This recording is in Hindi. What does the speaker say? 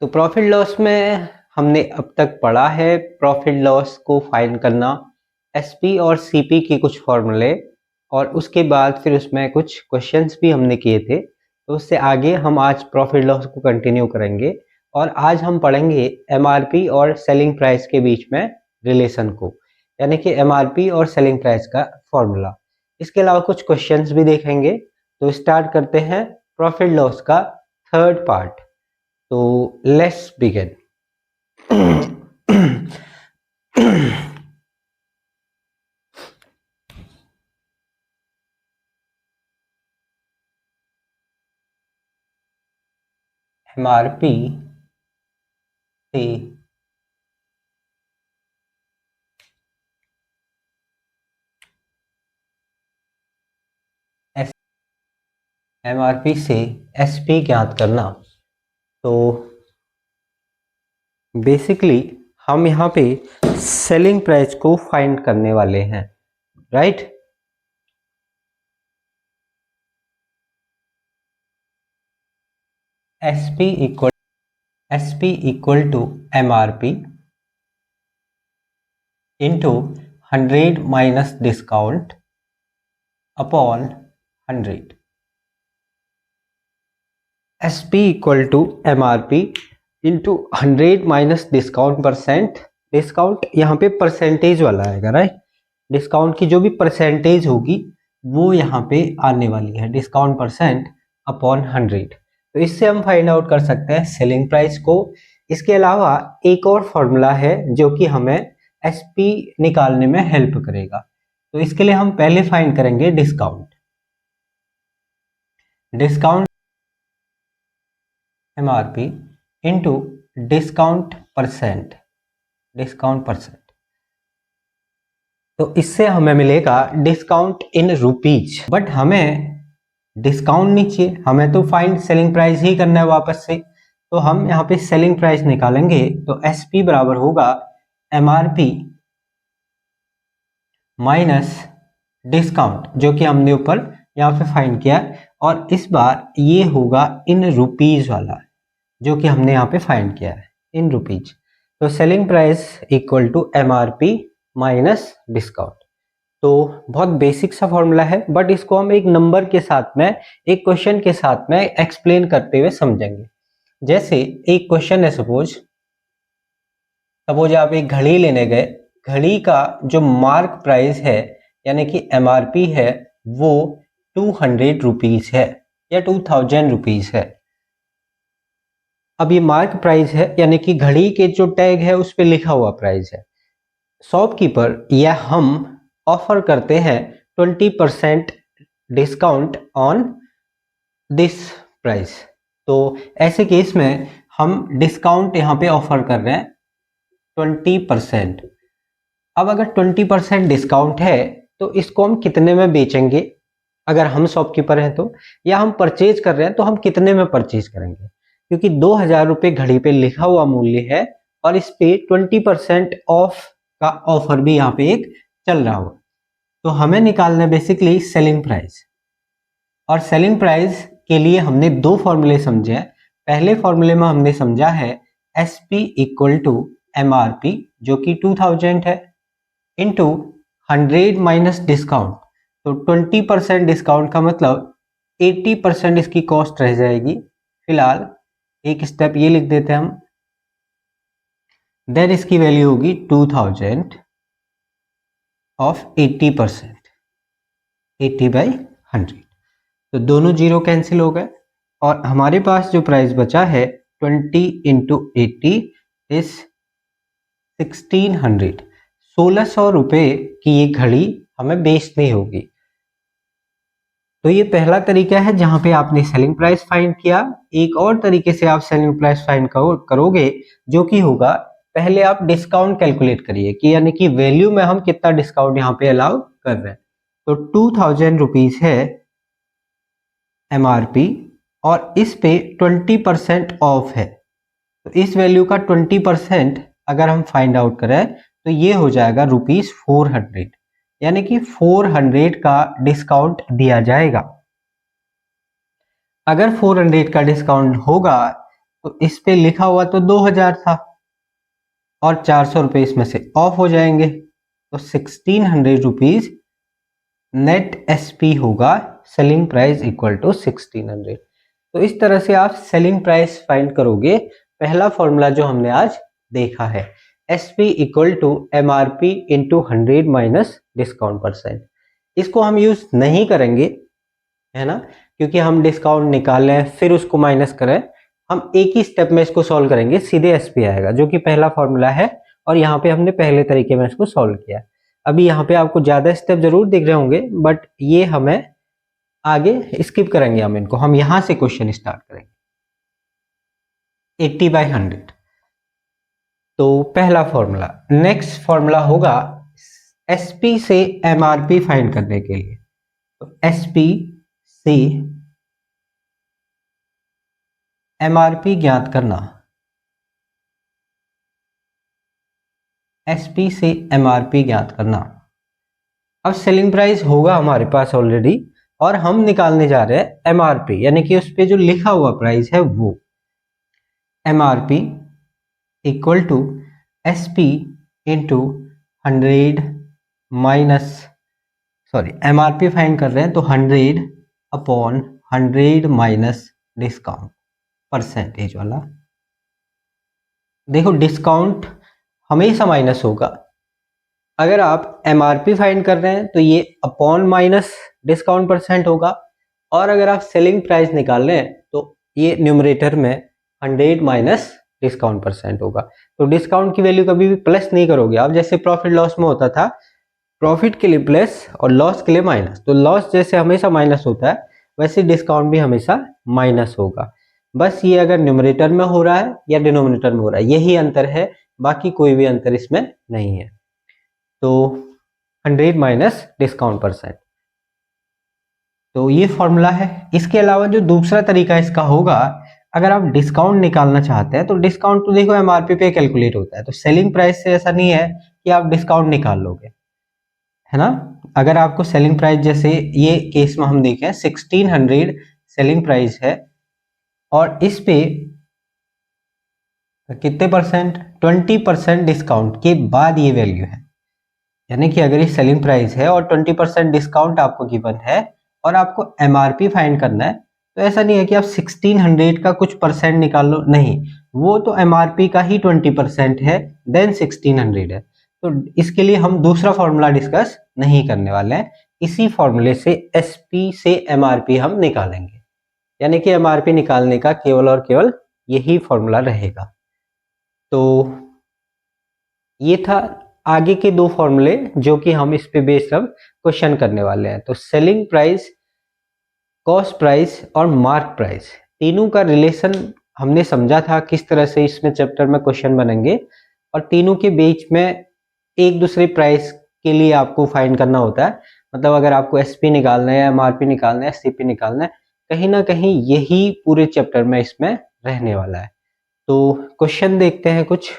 तो प्रॉफिट लॉस में हमने अब तक पढ़ा है प्रॉफिट लॉस को फाइंड करना, एसपी और सीपी के कुछ फॉर्मूले, और उसके बाद फिर उसमें कुछ क्वेश्चंस भी हमने किए थे। तो उससे आगे हम आज प्रॉफिट लॉस को कंटिन्यू करेंगे और आज हम पढ़ेंगे एमआरपी और सेलिंग प्राइस के बीच में रिलेशन को, यानी कि एमआरपी और सेलिंग प्राइस का फॉर्मूला। इसके अलावा कुछ क्वेश्चंस भी देखेंगे। तो स्टार्ट करते हैं प्रॉफिट लॉस का थर्ड पार्ट। तो लेट्स बिगिन। एमआरपी से एमआरपी से एसपी ज्ञात करना। तो बेसिकली हम यहाँ पे सेलिंग प्राइस को फाइंड करने वाले हैं, right. SP equal to MRP into 100 minus discount upon 100। SP equal to MRP into 100 minus discount percent. Discount यहाँ पे परसेंटेज वाला आएगा, राइट। डिस्काउंट की जो भी परसेंटेज होगी वो यहाँ पे आने वाली है, डिस्काउंट परसेंट अपॉन 100। तो इससे हम फाइंड आउट कर सकते हैं सेलिंग प्राइस को। इसके अलावा एक और फॉर्मूला है जो कि हमें एसपी निकालने में हेल्प करेगा। तो इसके लिए हम पहले फाइंड करेंगे discount MRP into discount percent. तो इससे हमें मिलेगा डिस्काउंट इन रुपीज, बट हमें डिस्काउंट नहीं चाहिए, हमें तो फाइंड सेलिंग प्राइस ही करना है वापस से। तो हम यहाँ पे सेलिंग प्राइस निकालेंगे। तो एसपी बराबर होगा एमआरपी माइनस डिस्काउंट, जो कि हमने ऊपर यहाँ पे फाइंड किया, और इस बार ये होगा इन रुपीज वाला, जो कि हमने यहाँ पे फाइंड किया है इन रुपीज। तो selling price equal to MRP minus discount. तो बहुत बेसिक सा फॉर्मूला है, बट इसको हम एक नंबर के साथ में, एक क्वेश्चन के साथ में एक्सप्लेन करते हुए समझेंगे। जैसे एक क्वेश्चन है, सपोज आप एक घड़ी लेने गए, घड़ी का जो मार्क प्राइस है यानी कि एमआरपी है वो 200 रुपीज है या 2000 रुपीज है। अब ये मार्क प्राइस है यानी कि घड़ी के जो टैग है उस पर लिखा हुआ प्राइस है। शॉपकीपर या हम ऑफर करते हैं 20% डिस्काउंट ऑन दिस प्राइस। तो ऐसे केस में हम डिस्काउंट यहाँ पे ऑफर कर रहे हैं 20%। अब अगर 20% डिस्काउंट है तो इसको हम कितने में बेचेंगे, अगर हम शॉपकीपर हैं तो, या हम परचेज कर रहे हैं तो हम कितने में परचेज करेंगे, क्योंकि 2000 रुपये घड़ी पे लिखा हुआ मूल्य है और इस पे 20% ऑफ का ऑफर भी यहाँ पे एक चल रहा हुआ। तो हमें निकालना है बेसिकली सेलिंग प्राइस, और सेलिंग प्राइस के लिए हमने दो फॉर्मूले समझे हैं। पहले फॉर्मूले में हमने समझा है एसपी इक्वल टू एमआरपी जो कि 2000 है इंटू 100 माइनस डिस्काउंट। तो 20% डिस्काउंट का मतलब 80% इसकी कॉस्ट रह जाएगी। फिलहाल एक स्टेप ये लिख देते हैं हम, देन इसकी वैल्यू होगी 2000 ऑफ 80%, 80/100। तो दोनों जीरो कैंसिल हो गए और हमारे पास जो प्राइस बचा है 20 इंटू 80 इज 1600। 1600 रुपये की ये घड़ी हमें बेचनी होगी। तो ये पहला तरीका है जहां पे आपने सेलिंग प्राइस फाइंड किया। एक और तरीके से आप सेलिंग प्राइस फाइंड करोगे जो कि होगा, पहले आप डिस्काउंट कैलकुलेट करिए कि यानी कि वैल्यू में हम कितना डिस्काउंट यहाँ पे अलाउ कर रहे हैं। तो 2000 रुपीज है एमआरपी और इस पे 20% ऑफ है। तो इस वैल्यू का 20% अगर हम फाइंड आउट करें तो ये हो जाएगा ₹400, यानी कि 400 का डिस्काउंट दिया जाएगा। अगर 400 का डिस्काउंट होगा तो इस पे लिखा हुआ तो 2000 था और 400 रुपये इसमें से ऑफ हो जाएंगे, तो 1600 रुपीज नेट एसपी होगा, सेलिंग प्राइस इक्वल टू 1600। तो इस तरह से आप सेलिंग प्राइस फाइंड करोगे। पहला फॉर्मूला जो हमने आज देखा है, SP equal to MRP into 100 minus discount percent. इसको हम यूज नहीं करेंगे, है ना, क्योंकि हम डिस्काउंट निकालें फिर उसको माइनस करें। हम एक ही स्टेप में इसको सॉल्व करेंगे, सीधे एसपी आएगा, जो कि पहला फॉर्मूला है और यहाँ पे हमने पहले तरीके में इसको सॉल्व किया। अभी यहाँ पे आपको ज्यादा स्टेप जरूर दिख रहे होंगे, बट ये हमें आगे स्किप करेंगे हम इनको। हम यहां से क्वेश्चन स्टार्ट करेंगे। 80/100, तो पहला फॉर्मूला। नेक्स्ट फॉर्मूला होगा एसपी से एमआरपी फाइंड करने के लिए। तो एसपी से एमआरपी ज्ञात करना, एसपी से एमआरपी ज्ञात करना। अब सेलिंग प्राइस होगा हमारे पास ऑलरेडी और हम निकालने जा रहे हैं एमआरपी, यानी कि उस पे जो लिखा हुआ प्राइस है वो। MRP equal to SP into 100 minus, sorry MRP find कर रहे हैं तो 100 अपॉन 100 माइनस डिस्काउंट परसेंटेज वाला। देखो डिस्काउंट हमेशा माइनस होगा। अगर आप एमआरपी फाइंड कर रहे हैं तो ये अपॉन माइनस डिस्काउंट परसेंट होगा, और अगर आप सेलिंग प्राइस निकाल रहे हैं तो ये न्यूमरेटर में 100 माइनस डिस्काउंट परसेंट होगा। तो डिस्काउंट की वैल्यू कभी भी प्लस नहीं करोगे आप, जैसे प्रॉफिट लॉस में होता था, प्रॉफिट के लिए प्लस और लॉस के लिए माइनस। तो लॉस जैसे हमेशा माइनस होता है, वैसे डिस्काउंट भी हमेशा माइनस होगा। बस ये अगर न्यूमरेटर में हो रहा है या डिनोमिनेटर में हो रहा है, यही अंतर है, बाकी कोई भी अंतर इसमें नहीं है। तो 100 माइनस डिस्काउंट परसेंट, तो ये फॉर्मूला है। इसके अलावा जो दूसरा तरीका इसका होगा, अगर आप डिस्काउंट निकालना चाहते हैं तो डिस्काउंट तो देखो एमआरपी पे कैलकुलेट होता है, तो सेलिंग प्राइस से ऐसा नहीं है कि आप डिस्काउंट निकाल लोगे, है ना। अगर आपको सेलिंग प्राइस, जैसे ये केस में हम देखें 1600 सेलिंग प्राइस है और इस पे कितने परसेंट, 20% डिस्काउंट के बाद ये वैल्यू है। यानी कि अगर ये सेलिंग प्राइस है और 20% डिस्काउंट आपको गिवन है और आपको एमआरपी फाइंड करना है, तो ऐसा नहीं है कि आप 1600 का कुछ परसेंट निकाल लो, नहीं, वो तो एमआरपी का ही 20% है, देन 1600 है। तो इसके लिए हम दूसरा फॉर्मूला डिस्कस नहीं करने वाले हैं, इसी फॉर्मूले से एसपी से एमआरपी हम निकालेंगे। यानी कि एमआरपी निकालने का केवल और केवल यही फॉर्मूला रहेगा। तो ये था आगे के दो फॉर्मूले जो कि हम इस पे बेस्ड अब क्वेश्चन करने वाले हैं। तो सेलिंग प्राइस, कॉस्ट प्राइस और मार्क प्राइस, तीनों का रिलेशन हमने समझा था किस तरह से इसमें चैप्टर में क्वेश्चन बनेंगे, और तीनों के बीच में एक दूसरे प्राइस के लिए आपको फाइंड करना होता है। मतलब अगर आपको एसपी निकालना है, एमआरपी निकालना है, सीपी निकालना है, कहीं ना कहीं यही पूरे चैप्टर में इसमें रहने वाला है। तो क्वेश्चन देखते हैं कुछ।